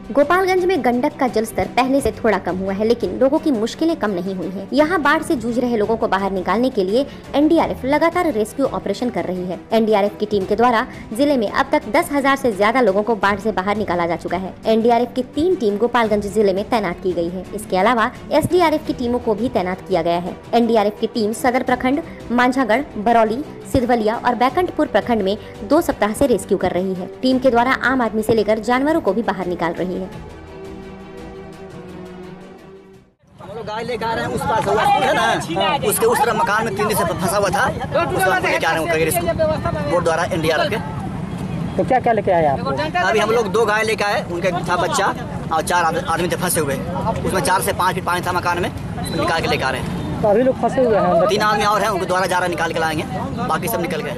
गोपालगंज में गंडक का जलस्तर पहले से थोड़ा कम हुआ है, लेकिन लोगों की मुश्किलें कम नहीं हुई हैं। यहाँ बाढ़ से जूझ रहे लोगों को बाहर निकालने के लिए एनडीआरएफ लगातार रेस्क्यू ऑपरेशन कर रही है। एनडीआरएफ की टीम के द्वारा जिले में अब तक 10,000 से ज्यादा लोगों को बाढ़ से बाहर निकाला जा चुका है। एनडीआरएफ की 3 टीम गोपालगंज जिले में तैनात की गई है। इसके अलावा एसडीआरएफ की टीमों को भी तैनात किया गया है। एनडीआरएफ की टीम सदर प्रखंड, मांझागढ़, बरौली, सिधवलिया और बैकुंठपुर प्रखंड में 2 सप्ताह से रेस्क्यू कर रही है। टीम के द्वारा आम आदमी से लेकर जानवरों को भी बाहर निकाल रही है। गाय लेकर आ रहे हैं, उस पार से हुआ है ना, उसके उस तरफ मकान में 3 दिन से फंसा हुआ था, उस पार लेके आ रहे हैं इसको बोर्ड द्वारा एनडीआरएफ के। तो क्या क्या लेके आए आप? अभी हम लोग 2 गाय लेके आए, उनके था बच्चा और 4 आदमी थे फंसे हुए, उसमें 4 से 5 फीट पानी था मकान में, निकाल के लेकर आ रहे हैं। तो अभी लोग फंसे हुए हैं? 3 आदमी और हैं, उनके द्वारा जा रहे निकाल के लाएंगे, बाकी सब निकल गए।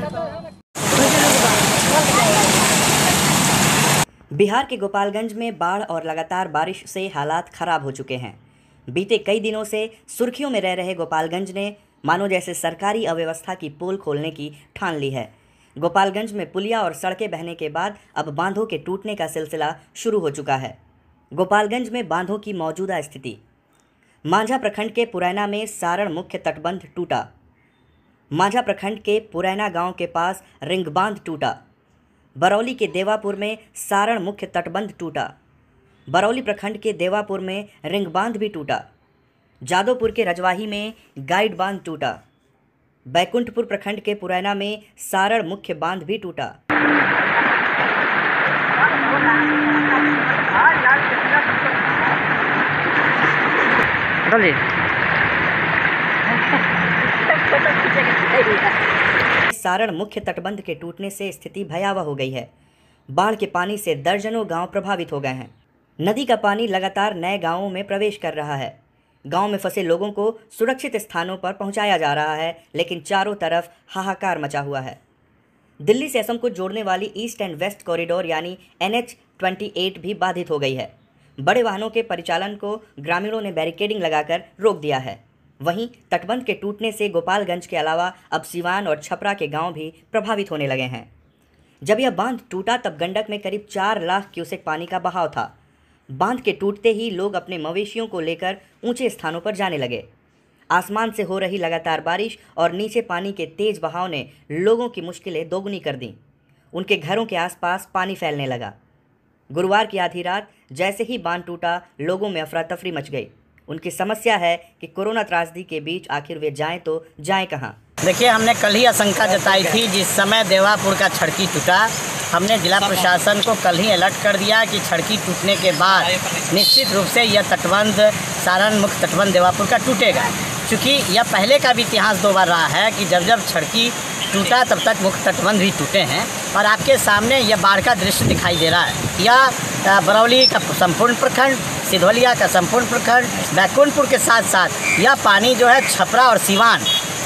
बिहार के गोपालगंज में बाढ़ और लगातार बारिश से हालात खराब हो चुके हैं। बीते कई दिनों से सुर्खियों में रह रहे गोपालगंज ने मानो जैसे सरकारी अव्यवस्था की पोल खोलने की ठान ली है। गोपालगंज में पुलिया और सड़कें बहने के बाद अब बांधों के टूटने का सिलसिला शुरू हो चुका है। गोपालगंज में बांधों की मौजूदा स्थिति: मांझा प्रखंड के पुरैना में सारण मुख्य तटबंध टूटा। मांझा प्रखंड के पुरैना गांव के पास रिंग बांध टूटा। बरौली के देवापुर में सारण मुख्य तटबंध टूटा। बरौली प्रखंड के देवापुर में रिंग बांध भी टूटा। जादवपुर के रजवाही में गाइड बांध टूटा। बैकुंठपुर प्रखंड के पुरैना में सारण मुख्य बांध भी टूटा। सारण मुख्य तटबंध के टूटने से स्थिति भयावह हो गई है। बाढ़ के पानी से दर्जनों गांव प्रभावित हो गए हैं। नदी का पानी लगातार नए गांवों में प्रवेश कर रहा है। गांव में फंसे लोगों को सुरक्षित स्थानों पर पहुंचाया जा रहा है, लेकिन चारों तरफ हाहाकार मचा हुआ है। दिल्ली से असम को जोड़ने वाली ईस्ट एंड वेस्ट कॉरिडोर यानी NH-28 भी बाधित हो गई है। बड़े वाहनों के परिचालन को ग्रामीणों ने बैरिकेडिंग लगाकर रोक दिया है। वहीं तटबंध के टूटने से गोपालगंज के अलावा अब सिवान और छपरा के गाँव भी प्रभावित होने लगे हैं। जब यह बांध टूटा तब गंडक में करीब 4 लाख क्यूसेक पानी का बहाव था। बांध के टूटते ही लोग अपने मवेशियों को लेकर ऊंचे स्थानों पर जाने लगे। आसमान से हो रही लगातार बारिश और नीचे पानी के तेज बहाव ने लोगों की मुश्किलें दोगुनी कर दी। उनके घरों के आसपास पानी फैलने लगा। गुरुवार की आधी रात जैसे ही बांध टूटा, लोगों में अफरा तफरी मच गई। उनकी समस्या है कि कोरोना त्रासदी के बीच आखिर वे जाएं तो जाएं कहाँ। देखिए, हमने कल ही आशंका जताई थी, जिस समय देवापुर का छड़की टूटा, हमने जिला प्रशासन को कल ही अलर्ट कर दिया कि छड़की टूटने के बाद निश्चित रूप से यह तटबंध सारण मुख्य तटबंध देवापुर का टूटेगा। क्योंकि यह पहले का भी इतिहास 2 बार रहा है कि जब जब छड़की टूटा तब तक मुख्य तटबंध भी टूटे हैं। और आपके सामने यह बाढ़ का दृश्य दिखाई दे रहा है। यह बरौली का संपूर्ण प्रखंड, सिधवलिया का संपूर्ण प्रखंड, बैकुंठपुर के साथ साथ यह पानी जो है छपरा और सिवान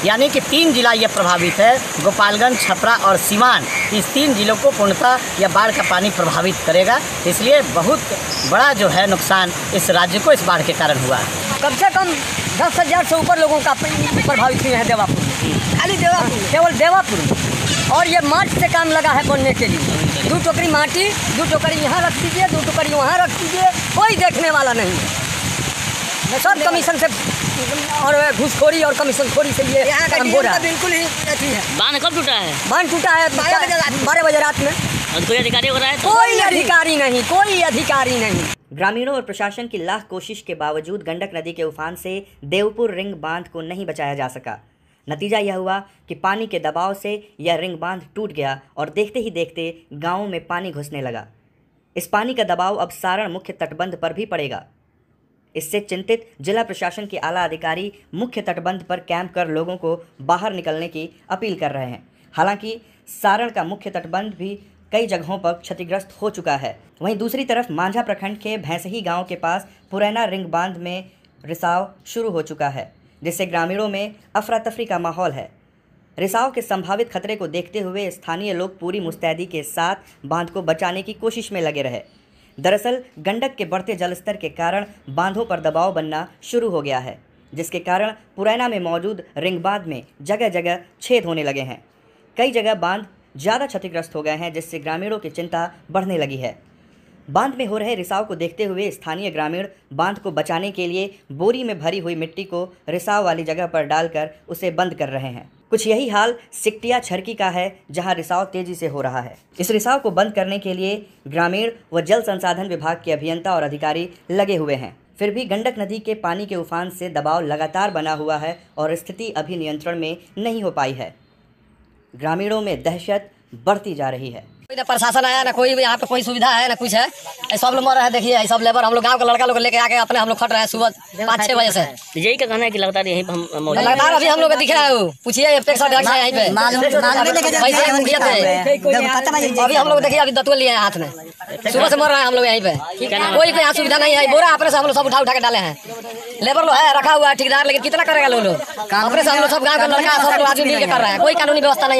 यानी कि 3 जिला ये प्रभावित है। गोपालगंज, छपरा और सिवान, इस 3 जिलों को पूर्णतः यह बाढ़ का पानी प्रभावित करेगा। इसलिए बहुत बड़ा जो है नुकसान इस राज्य को इस बाढ़ के कारण हुआ है। कम से कम 10,000 से ऊपर लोगों का प्रभावित हुए हैं देवापुर, खाली देवापुर, केवल देवापुर में। और ये मार्च से काम लगा है बनने के लिए। 2 टोकरी माटी, 2 टोकरी यहाँ रख दीजिए, 2 टोकरी वहाँ रख दीजिए, कोई देखने वाला नहीं है। सब कमीशन से और घूसखोरी और कमीशनखोरी से ये काम हो रहा है। बिल्कुल ही अथी है। बांध कब टूटा है? बांध टूटा है 12 बजे रात में। कोई अधिकारी हो रहा है? कोई अधिकारी नहीं, कोई अधिकारी नहीं। ग्रामीणों और प्रशासन की लाख कोशिश के बावजूद गंडक नदी के उफान से देवपुर रिंग बांध को नहीं बचाया जा सका। नतीजा यह हुआ कि पानी के दबाव से यह रिंग बांध टूट गया और देखते ही देखते गाँवों में पानी घुसने लगा। इस पानी का दबाव अब सारण मुख्य तटबंध पर भी पड़ेगा। इससे चिंतित जिला प्रशासन के आला अधिकारी मुख्य तटबंध पर कैंप कर लोगों को बाहर निकलने की अपील कर रहे हैं। हालांकि सारण का मुख्य तटबंध भी कई जगहों पर क्षतिग्रस्त हो चुका है। वहीं दूसरी तरफ मांझा प्रखंड के भैंसही गांव के पास पुरैना रिंग बांध में रिसाव शुरू हो चुका है, जिससे ग्रामीणों में अफरा तफरी का माहौल है। रिसाव के संभावित खतरे को देखते हुए स्थानीय लोग पूरी मुस्तैदी के साथ बांध को बचाने की कोशिश में लगे रहे। दरअसल गंडक के बढ़ते जलस्तर के कारण बांधों पर दबाव बनना शुरू हो गया है, जिसके कारण पुरैना में मौजूद रिंग बांध में जगह जगह छेद होने लगे हैं। कई जगह बांध ज़्यादा क्षतिग्रस्त हो गए हैं, जिससे ग्रामीणों की चिंता बढ़ने लगी है। बांध में हो रहे रिसाव को देखते हुए स्थानीय ग्रामीण बांध को बचाने के लिए बोरी में भरी हुई मिट्टी को रिसाव वाली जगह पर डालकर उसे बंद कर रहे हैं। कुछ यही हाल सिकटिया छरकी का है, जहां रिसाव तेजी से हो रहा है। इस रिसाव को बंद करने के लिए ग्रामीण व जल संसाधन विभाग के अभियंता और अधिकारी लगे हुए हैं। फिर भी गंडक नदी के पानी के उफान से दबाव लगातार बना हुआ है और स्थिति अभी नियंत्रण में नहीं हो पाई है। ग्रामीणों में दहशत बढ़ती जा रही है। कोई ना प्रशासन आया ना, कोई यहाँ पे कोई सुविधा है ना कुछ है। सब लोग मर रहे हैं, देखिए सब लेबर हम लोग गांव का लड़का लोग लेके आके अपने हम लोग खट रहे हैं सुबह 5-6 बजे से। यही का कहना है कि लगातार यहीं पर हम लगातार अभी हम लोग दिख रहा है। पूछिए यहीं पे अभी हम लोग देखिए अभी दतुआ लिए हाथ में, सुबह से मर रहे हैं हम लोग यहीं पे। कोई यहाँ सुविधा नहीं है। बोरा अपने से हम लोग सब उठा के डाले हैं। लेबर लोग है रखा हुआ है ठेकेदार, लेकिन कितना करेगा लोग अपने से हम लोग सब गाँव का लड़का सब लोग आदमी मिल के कर रहे हैं। कोई कानूनी व्यवस्था नहीं है।